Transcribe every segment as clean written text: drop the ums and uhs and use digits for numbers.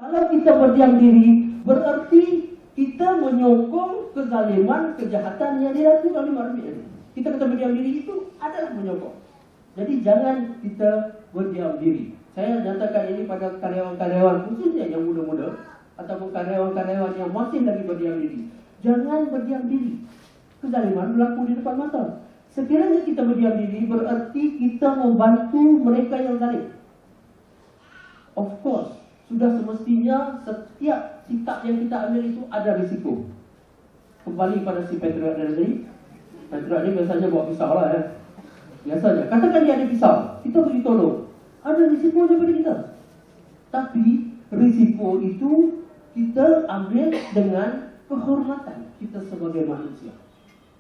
Kalau kita berdiam diri, berarti kita menyokong kezaliman, kejahatan yang dilakukan oleh manusia. Kita kata berdiam diri itu adalah menyokong. Jadi jangan kita berdiam diri. Saya nyatakan ini pada karyawan-karyawan khususnya yang muda-muda ataupun karyawan-karyawan yang masih lagi berdiam diri. Jangan berdiam diri. Kezaliman berlaku di depan mata. Sekiranya kita berdiam diri, berarti kita membantu mereka yang zalim. Of course, sudah semestinya setiap sikap yang kita ambil itu ada risiko. Kembali pada si Patriot tadi. Patriot ni biasanya bawa pisau lah ya. Biasanya, katakan dia ada pisau, kita pergi tolong. Ada risiko daripada kita. Tapi risiko itu kita ambil dengan kehormatan kita sebagai manusia.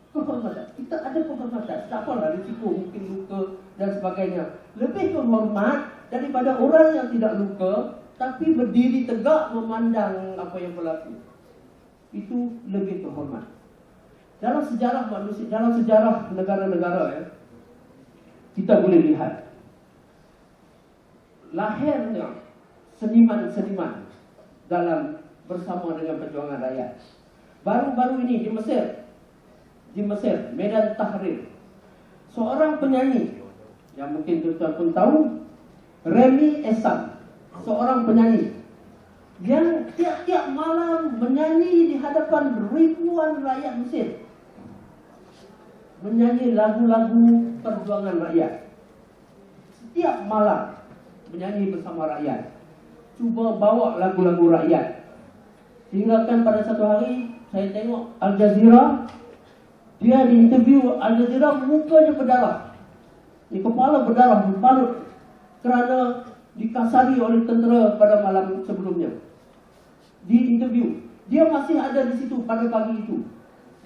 Kehormatan, kita ada kehormatan. Tak apalah risiko, mungkin luka dan sebagainya. Lebih kehormat daripada orang yang tidak luka tapi berdiri tegak memandang apa yang berlaku. Itu lebih terhormat. Dalam sejarah manusia, dalam sejarah negara-negara ya, kita boleh lihat lahirnya seniman-seniman dalam bersama dengan perjuangan rakyat. Baru-baru ini di Mesir, Medan Tahrir, seorang penyanyi yang mungkin tuan-tuan pun tahu, Remy Essam, seorang penyanyi yang tiap-tiap malam menyanyi di hadapan ribuan rakyat Mesir, menyanyi lagu-lagu perjuangan rakyat. Setiap malam menyanyi bersama rakyat, cuba bawa lagu-lagu rakyat. Hinggakan pada satu hari saya tengok Al Jazeera, dia diinterview Al Jazeera, mukanya berdarah, di kepala berdarah, berbalut kerana dikasari oleh tentera pada malam sebelumnya. Di interview, dia masih ada di situ pada pagi itu.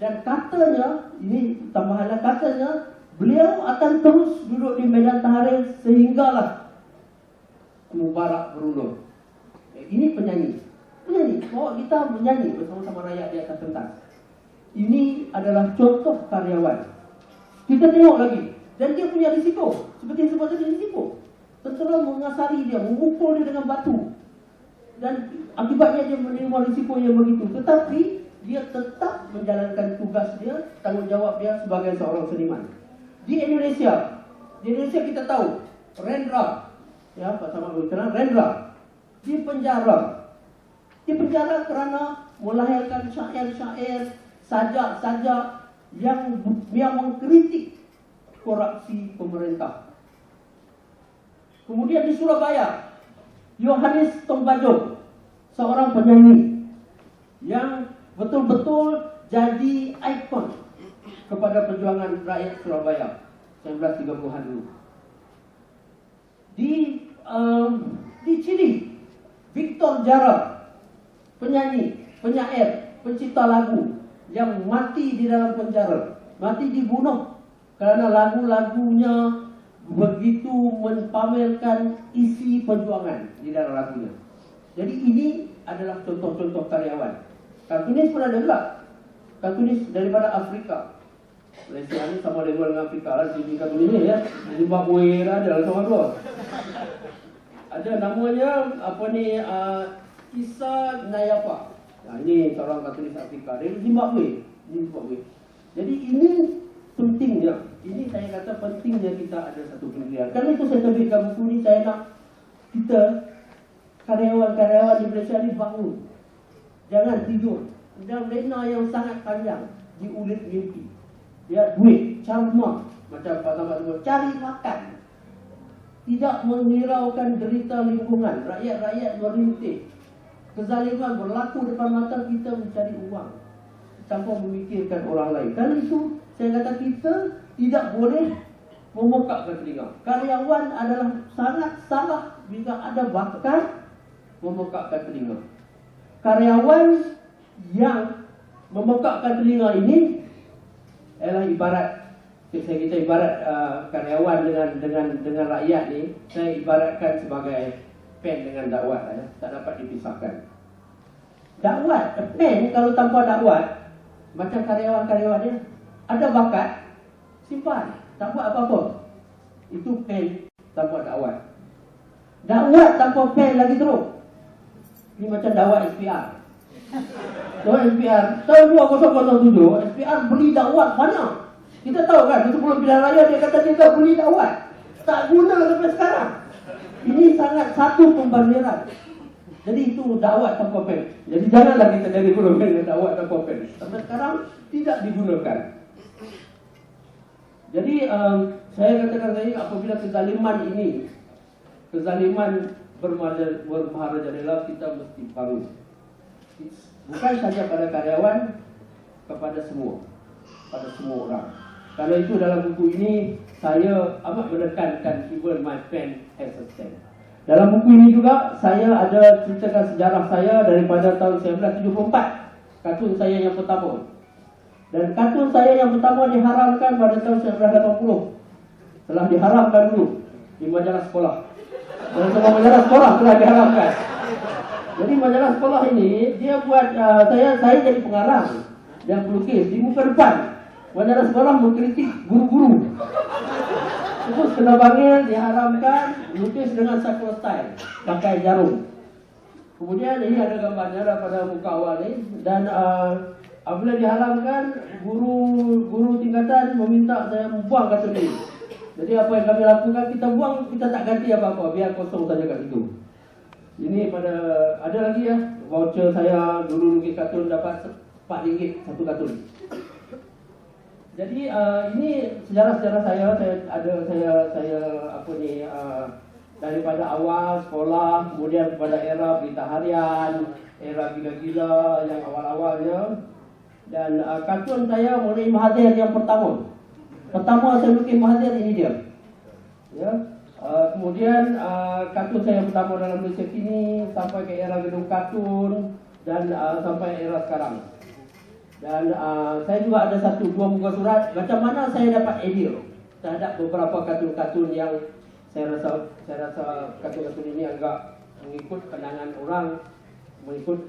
Dan katanya, ini tambahannya, katanya beliau akan terus duduk di Medan Tahrir sehinggalah Mubarak berulur. Ini penyanyi, bawa kita menyanyi bersama-sama rakyat di atas pentas. Ini adalah contoh karyawan. Kita tengok lagi, dan dia punya risiko. Seperti yang sebut tadi, risiko. Tentera mengasari dia, memukul dia dengan batu, dan akibatnya dia menerima risiko yang begitu. Tetapi dia tetap menjalankan tugas dia, tanggungjawab dia sebagai seorang seniman. Di Indonesia kita tahu Rendra, ya Pak Samad berkenal, Rendra di penjara kerana melahirkan syair-syair, sajak-sajak yang mengkritik korupsi pemerintah. Kemudian di Surabaya, Yohanes Tombajong, seorang penyanyi yang betul-betul jadi ikon kepada perjuangan rakyat Surabaya 1930-an dulu. Di Chili, Victor Jara, penyanyi, penyair, pencipta lagu yang mati di dalam penjara, mati dibunuh kerana lagu-lagunya begitu mempamerkan isi perjuangan di dalam lagunya. Jadi ini adalah contoh-contoh karyawan. Kartunis pun ada juga. Kartunis daripada Afrika. Malaysia ni sama dengan Afrika lah. Sini kartunis ni ya. Zimbabwe ada lah sama dua. Ada namanya apa ni, Isa Nayapa. Nah, ini seorang kartunis Afrika dari Zimbabwe. Jadi ini pentingnya. Ini saya kata pentingnya kita ada satu pendirian. Karena itu saya terbitkan buku ni, saya nak kita karyawan-karyawan di Malaysia ni bangun. Jangan tidur. Dalam lena yang sangat panjang, diulit mimpi. Ya, duit, carma, macam Pak Samad sebut, cari makan. Tidak menghiraukan derita lingkungan. Rakyat-rakyat merintih. Kezaliman berlaku depan mata kita, mencari uang tanpa memikirkan orang lain. Karena itu saya kata kita tidak boleh memekakkan telinga. Karyawan adalah sangat salah bila ada bakat memekakkan telinga. Karyawan yang memekakkan telinga ini adalah ibarat, kita ibarat karyawan dengan rakyat ni, saya ibaratkan sebagai pen dengan dakwat, tak dapat dipisahkan. Dakwat, pen kalau tanpa dakwat, macam karyawan-karyawan dia ada bakat, simpan, tak buat apa-apa. Itu pen tanpa dakwat. Dakwat tanpa pen lagi teruk. Ini macam dakwah SPR. Dakwah SPR tahun 2007 SPR beli dakwah banyak. Kita tahu kan sebelum pilihan raya dia kata dia tak beli dakwah. Tak guna sampai sekarang. Ini sangat satu pembaziran. Jadi itu dakwah tanpa pen. Jadi janganlah kita jadi program dakwah tanpa pen. Sampai sekarang tidak digunakan. Jadi saya katakan tadi apabila kezaliman ini, kezaliman bermaharajalela, kita mesti bangun. Bukan saja pada karyawan, kepada semua, pada semua orang. Karena itu dalam buku ini saya amat menekankan even my pen has a stand. Dalam buku ini juga saya ada ceritakan sejarah saya daripada tahun 1974, kartun saya yang pertama. Dan kartun saya yang pertama diharamkan pada tahun 1980. Telah diharamkan dulu di majalah sekolah. Dan semua majalah sekolah telah diharamkan. Jadi majalah sekolah ini dia buat saya jadi pengarang dan pelukis di muka depan. Majalah sekolah mengkritik guru-guru. Terus kena panggil, diharamkan, lukis dengan sakura style, pakai jarum. Kemudian ini ada gambarnya pada muka awal ini. Dan apabila diharamkan, guru tingkatan meminta saya membuang kartun ini. Jadi apa yang kami lakukan, kita buang, kita tak ganti apa-apa, biar kosong saja kat situ. Ini ada lagi ya, voucher saya dulu lukis kartun dapat RM4 satu kartun. Jadi ini sejarah-sejarah saya daripada awal sekolah, kemudian pada era berita harian, era gila-gila yang awal-awalnya, dan kartun saya mengenai Mahathir yang pertama. Pertama saya lukis Mahathir ini dia. Ya. Kemudian kartun saya pertama dalam Malaysia kini sampai ke era gedung kartun dan sampai era sekarang. Dan saya juga ada dua muka surat macam mana saya dapat idea terhadap beberapa kartun-kartun yang saya rasa kartun-kartun ini agak mengikut pandangan orang, mengikut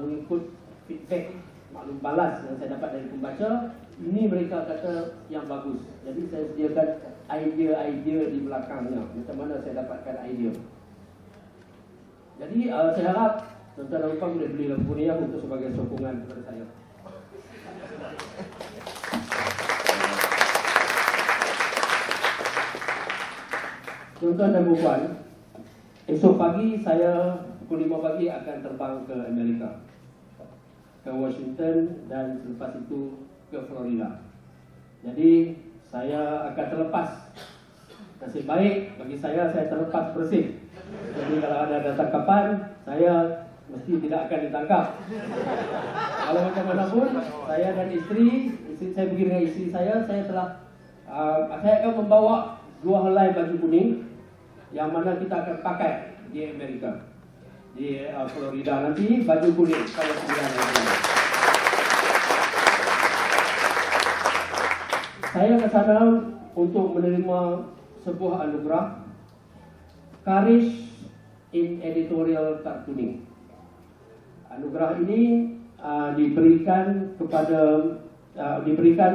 mengikut feedback maklum balas yang saya dapat dari pembaca. Ini mereka kata yang bagus. Jadi saya sediakan idea-idea di belakangnya. Macam mana saya dapatkan idea. Jadi saya harap tuan-tuan dan puan boleh beli lampu ni untuk sebagai sokongan kepada saya. Tuan-tuan dan puan, esok pagi saya pukul 5 pagi akan terbang ke Amerika, ke Washington dan selepas itu ke Florida. Jadi saya akan terlepas. Nasib baik bagi saya terlepas bersih. Jadi kalau ada tangkapan, saya mesti tidak akan ditangkap. Kalau bagaimanapun, saya dan istri saya pergi dengan istri saya akan membawa 2 helai baju kuning yang mana kita akan pakai di Amerika, di Florida nanti baju kuning kalau sembilan nanti. Saya ke sana untuk menerima sebuah anugerah Courage in Editorial Cartooning. Anugerah ini diberikan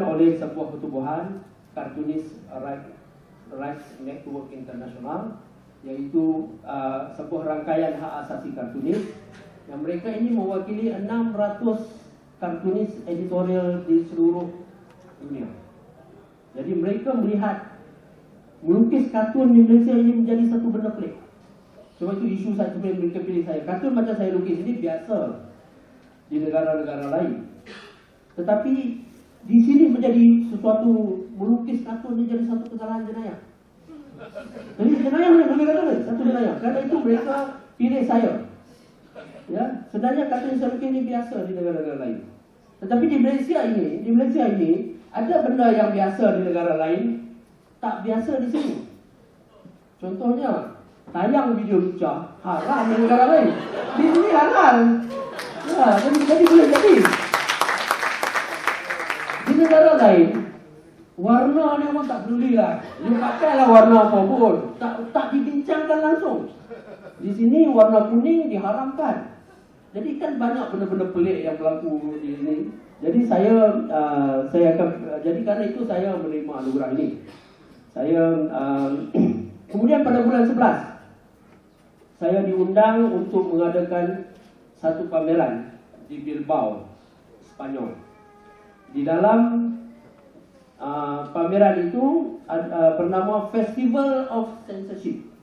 oleh sebuah pertubuhan Cartoonist Rights Network International, yaitu sebuah rangkaian hak asasi kartunis yang mereka ini mewakili 600 kartunis editorial di seluruh dunia. Jadi mereka melihat melukis kartun di Malaysia ini menjadi satu benda pelik. Sebab itu isu saya sebelum mereka pilih saya. Kartun macam saya lukis ini biasa di negara-negara lain. Tetapi di sini menjadi sesuatu, melukis kartun ini jadi satu kesalahan jenayah. Jadi jenayah boleh satu jenayah. Karena itu mereka pilih saya. Ya, sebenarnya kartun saya lukis ini biasa di negara-negara lain. Tetapi di Malaysia ini ada benda yang biasa di negara lain, tak biasa di sini. Contohnya, tayang video lucah haram di negara lain. Di sini halal. Ya, jadi boleh jadi. Di negara lain, warna ni memang tak peduli lah. You pakailah warna apa pun, tak dibincangkan langsung. Di sini warna kuning diharamkan. Jadi kan banyak benda-benda pelik yang berlaku di sini. Jadi saya akan jadi karena itu saya menerima anugerah ini. Saya kemudian pada bulan 11 saya diundang untuk mengadakan satu pameran di Bilbao, Spanyol. Di dalam pameran itu bernama Festival of Censorship.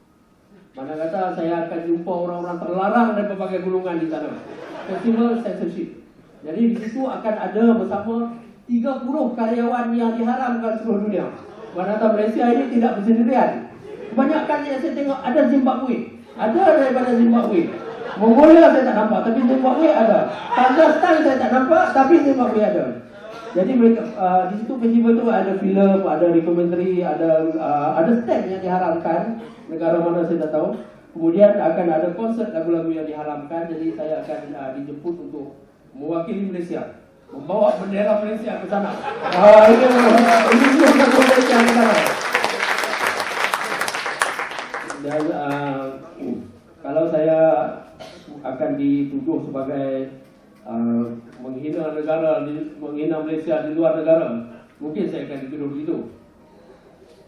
Mana kata saya akan jumpa orang-orang terlarang dari berbagai golongan di sana. Festival Censorship. Jadi di situ akan ada bersama 30 karyawan yang diharamkan seluruh dunia. Mana kata Malaysia ini tidak bersendirian. Kebanyakan yang saya tengok ada Zimbabwe. Ada daripada Zimbabwe. Mongolia saya tak nampak, tapi Zimbabwe ada. Kazakhstan saya tak nampak, tapi Zimbabwe ada. Jadi mereka di situ festival tu ada filem, ada dokumentari, ada stand yang diharamkan. Negara mana saya tak tahu. Kemudian akan ada konsert lagu-lagu yang diharamkan. Jadi saya akan dijemput untuk mewakili Malaysia, membawa bendera Malaysia ke sana. Ini bendera Malaysia ke sana. Dan kalau saya akan dituduh sebagai menghina negara, menghina Malaysia di luar negara, mungkin saya akan dituduh begitu.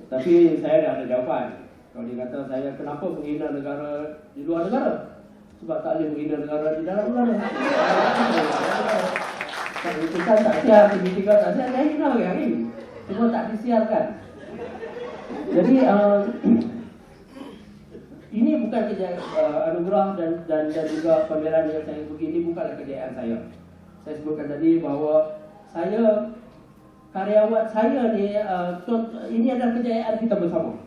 Tapi saya dah ada jawapan. Kalau dia kata saya kenapa menghina negara di luar negara, sebab tak boleh menghina negara di dalam negara. Keputusan tak siar, kebijakan tak siar, saya hina hari ini. Semua tak disiarkan. Jadi ini bukan anugerah dan juga pameran yang saya pergi ini bukanlah kejayaan saya. Saya sebutkan tadi bahawa saya, karyawan saya ni, ini adalah kejayaan kita bersama.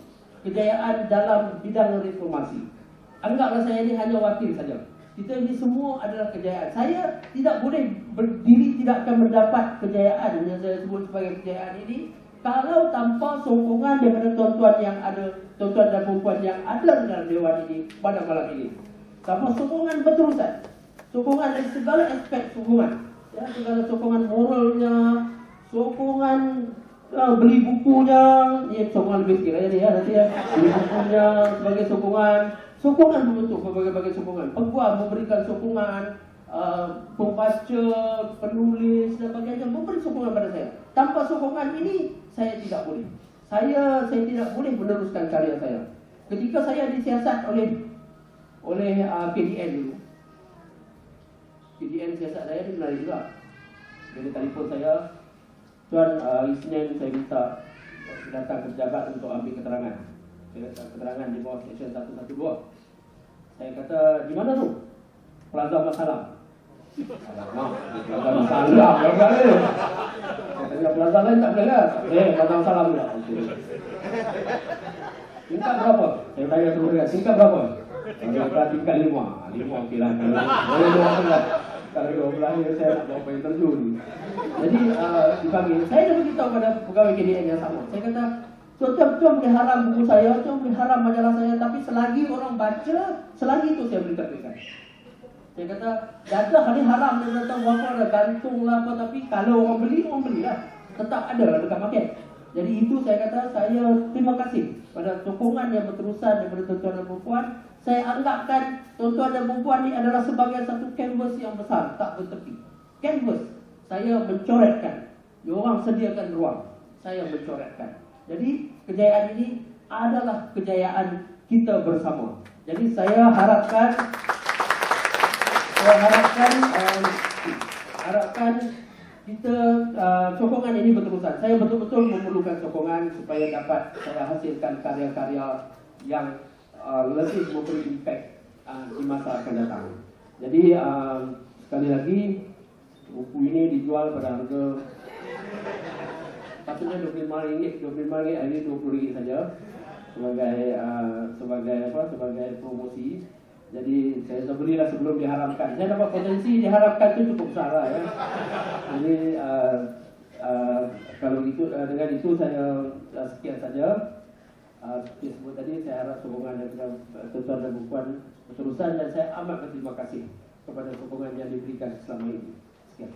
Kejayaan dalam bidang reformasi. Anggaplah saya ini hanya wakil saja. Kita ini semua adalah kejayaan. Saya tidak boleh berdiri, tidak akan mendapat kejayaan yang saya sebut sebagai kejayaan ini kalau tanpa sokongan daripada tuan-tuan yang ada, tuan-tuan dan perempuan yang ada dalam dewan ini pada malam ini. Tanpa sokongan berterusan, sokongan dari segala aspek sokongan, ya, segala sokongan moralnya, sokongan beli bukunya, ya sokongan lebih sikit aja ya nanti ya, beli bukunya sebagai sokongan membentuk berbagai sokongan, peguam memberikan sokongan, pembaca, penulis dan sebagainya memberi sokongan pada saya. Tanpa sokongan ini saya tidak boleh. Saya tidak boleh meneruskan karya saya. Ketika saya disiasat oleh PDN dulu. PDN siasat saya ni menarik juga. Dia telefon saya, Tuan, hari Isnin saya minta datang ke pejabat untuk ambil keterangan. Saya datang keterangan di bawah Seksyen 112. Saya kata, di mana tu? Plaza Masalah. Alamak, Plaza Masalah berapa ni? Saya tanya plaza lain tak boleh lah. Plaza Masalah pula. Tingkat berapa? Saya tanya terus dia, tingkat berapa? Dia tingkat 5. 5 okey lah. Boleh 12. Kalau 12 ni saya nak bawa payung terjun. Jadi dipanggil, saya dah beritahu pada pegawai KDN yang sama. Saya kata, tuan-tuan boleh haram buku saya, tuan boleh haram majalah saya, tapi selagi orang baca, selagi itu saya beri tepikan. Saya kata, dadah ni haram dia datang berapa ada gantung lah apa, tapi kalau orang belilah. Tetap ada dekat market. Jadi itu saya kata, saya terima kasih pada sokongan yang berterusan daripada tuan-tuan dan perempuan. Saya anggapkan tuan-tuan dan perempuan ni adalah sebagai satu kanvas yang besar, tak bertepi. Kanvas, saya mencoretkan. Diorang sediakan ruang, saya mencoretkan. Jadi kejayaan ini adalah kejayaan kita bersama. Jadi saya harapkan kita sokongan ini berterusan. Saya betul-betul memerlukan sokongan supaya dapat saya hasilkan karya-karya yang lebih memberi impact di masa akan datang. Jadi sekali lagi buku ini dijual pada harga patutnya RM25, hari ini RM20 saja sebagai promosi. Jadi saya dah belilah sebelum diharamkan. Saya dapat potensi diharamkan itu cukup besar lah, ya. Jadi kalau itu dengan itu saya sekian saja. Seperti sebut tadi, saya harap sokongan daripada tuan-tuan dan perempuan berterusan dan saya amat berterima kasih kepada sokongan yang diberikan selama ini. Sekian.